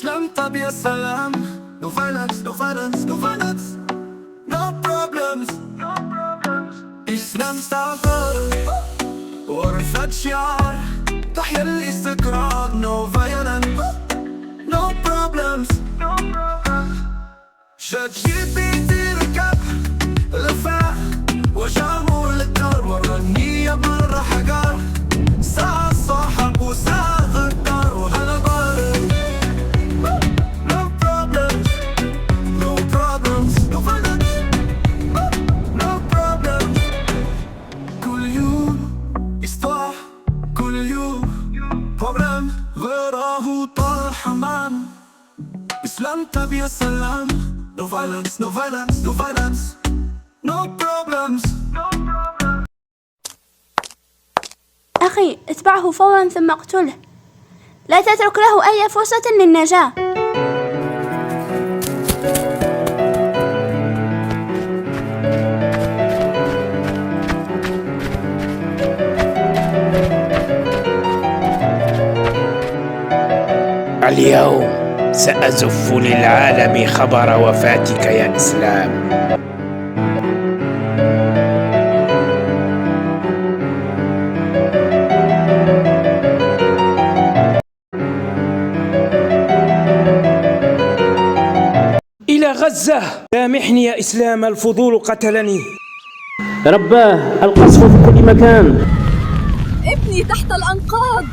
Islam tabi ya salam. No violence, no violence, no violence. No problems. Islam استعبار ورفعت شعار تحيا الاستقرار. No violence, no problems. ChatGPT ركب الرفاع وجامور للدار والرنية مرة حجار. ساعة صاحب وساعة غدار وأنا بارد. No problems, no problems, no violence. No problems. كل يوم إصلاح، كل يوم problem غيره طال حمام. إسلام تبي السلام. No violence, no violence, no violence. No problems. أخي اتبعه فورا ثم اقتله، لا تترك له أي فرصة للنجاة. اليوم سأزف للعالم خبر وفاتك يا إسلام. إلى غزة. سامحني يا إسلام، الفضول قتلني. رباه القصف في كل مكان. ابني تحت الأنقاض.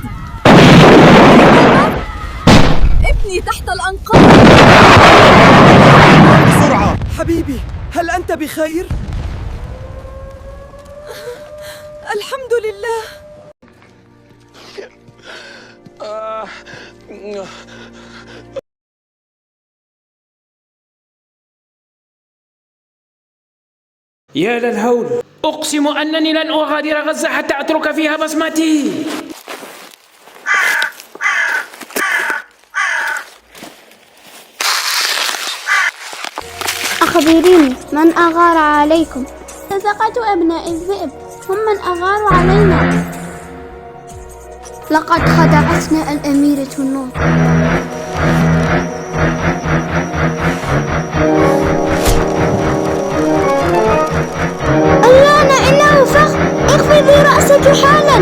ابني تحت الأنقاض. بسرعة حبيبي، هل أنت بخير؟ الحمد لله. يا للهول، أقسم أنني لن أغادر غزة حتى أترك فيها بصمتي. أخبريني من أغار عليكم؟ التزقة أبناء الذئب هم من أغاروا علينا. لقد خدعتنا الأميرة النور. اللعنة إنه فخ، اخفضي رأسك حالا.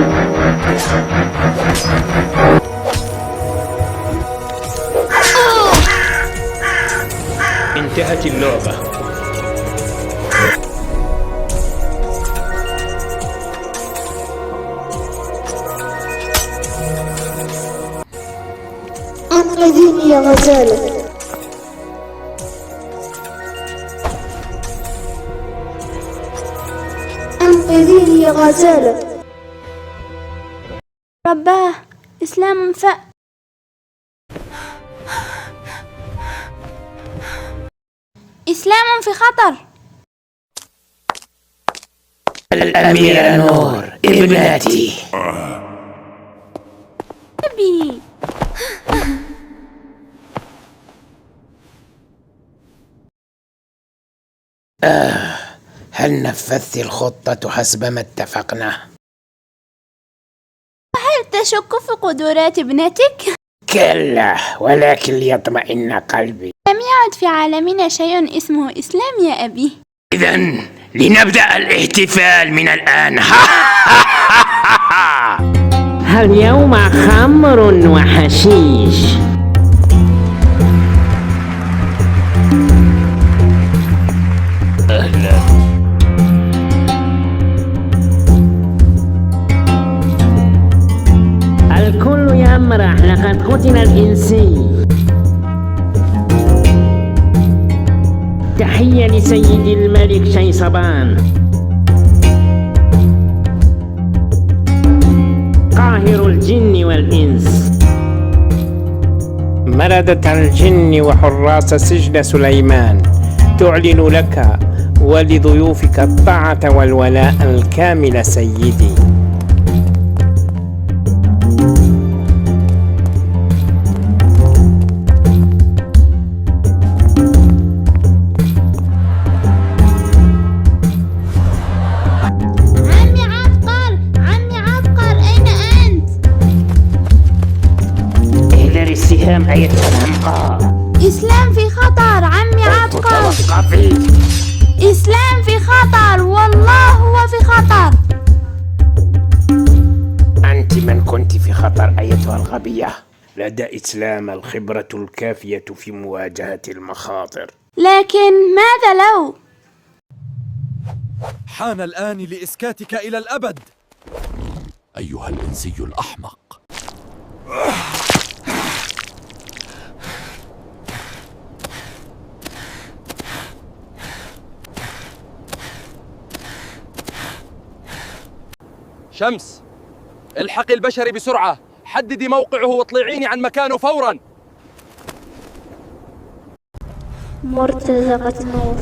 انتهت اللعبة. أنقذيني يا غزالة. أنقذيني يا غزالة. رباه إسلام إسلام في خطر. الأميرة نور ابنتي. أبي هل نفذت الخطة حسب ما اتفقنا؟ هل تشك في قدرات ابنتك؟ كلا، ولكن ليطمئن قلبي. لم يعد في عالمنا شيء اسمه إسلام يا أبي. إذن لنبدأ الاحتفال من الآن. اليوم خمر وحشيش. أهلا. الكل يمرح، لقد قتل الإنسي. تحية لسيدي الملك شيصبان، قاهر الجن والإنس. مردة الجن وحراس سجن سليمان تعلن لك ولضيوفك الطاعة والولاء الكامل سيدي. الكلام أيتها العنقاء. إسلام في خطر عمي عبقر. توقفي. إسلام في خطر، والله هو في خطر. أنت من كنت في خطر أيتها الغبية. لدى إسلام الخبرة الكافية في مواجهة المخاطر. لكن ماذا لو؟ حان الآن لإسكاتك إلى الأبد أيها الإنسي الأحمق. شمس، الحقي البشري بسرعة، حددي موقعه واطلعيني عن مكانه فورا. مرتزقة نور.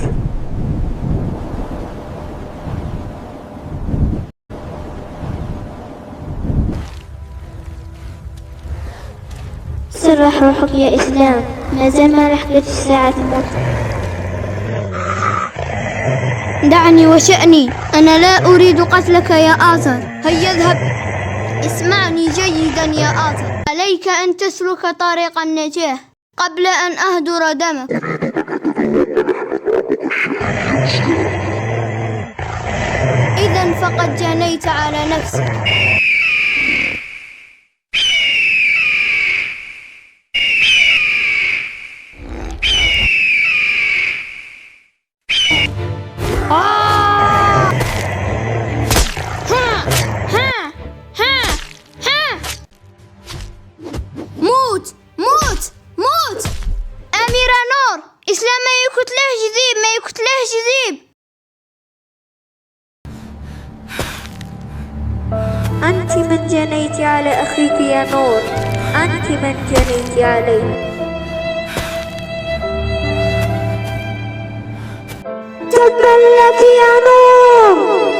سرح روحك يا إسلام، ما زال ما لحقت الساعة تموت. دعني وشأني، أنا لا أريد قتلك يا آزر. هيا اذهب. اسمعني جيدا يا آزر، عليك أن تسلك طريق النجاة قبل أن أهدر دمك. إذا فقد جنيت على نفسك. موت موت موت. أميرة نور، إسلام ما يقتله جذيب، ما يقتله جذيب. أنت من جنيت على أخيك يا نور، أنت من جنيت عليه. تبا لك يا نور.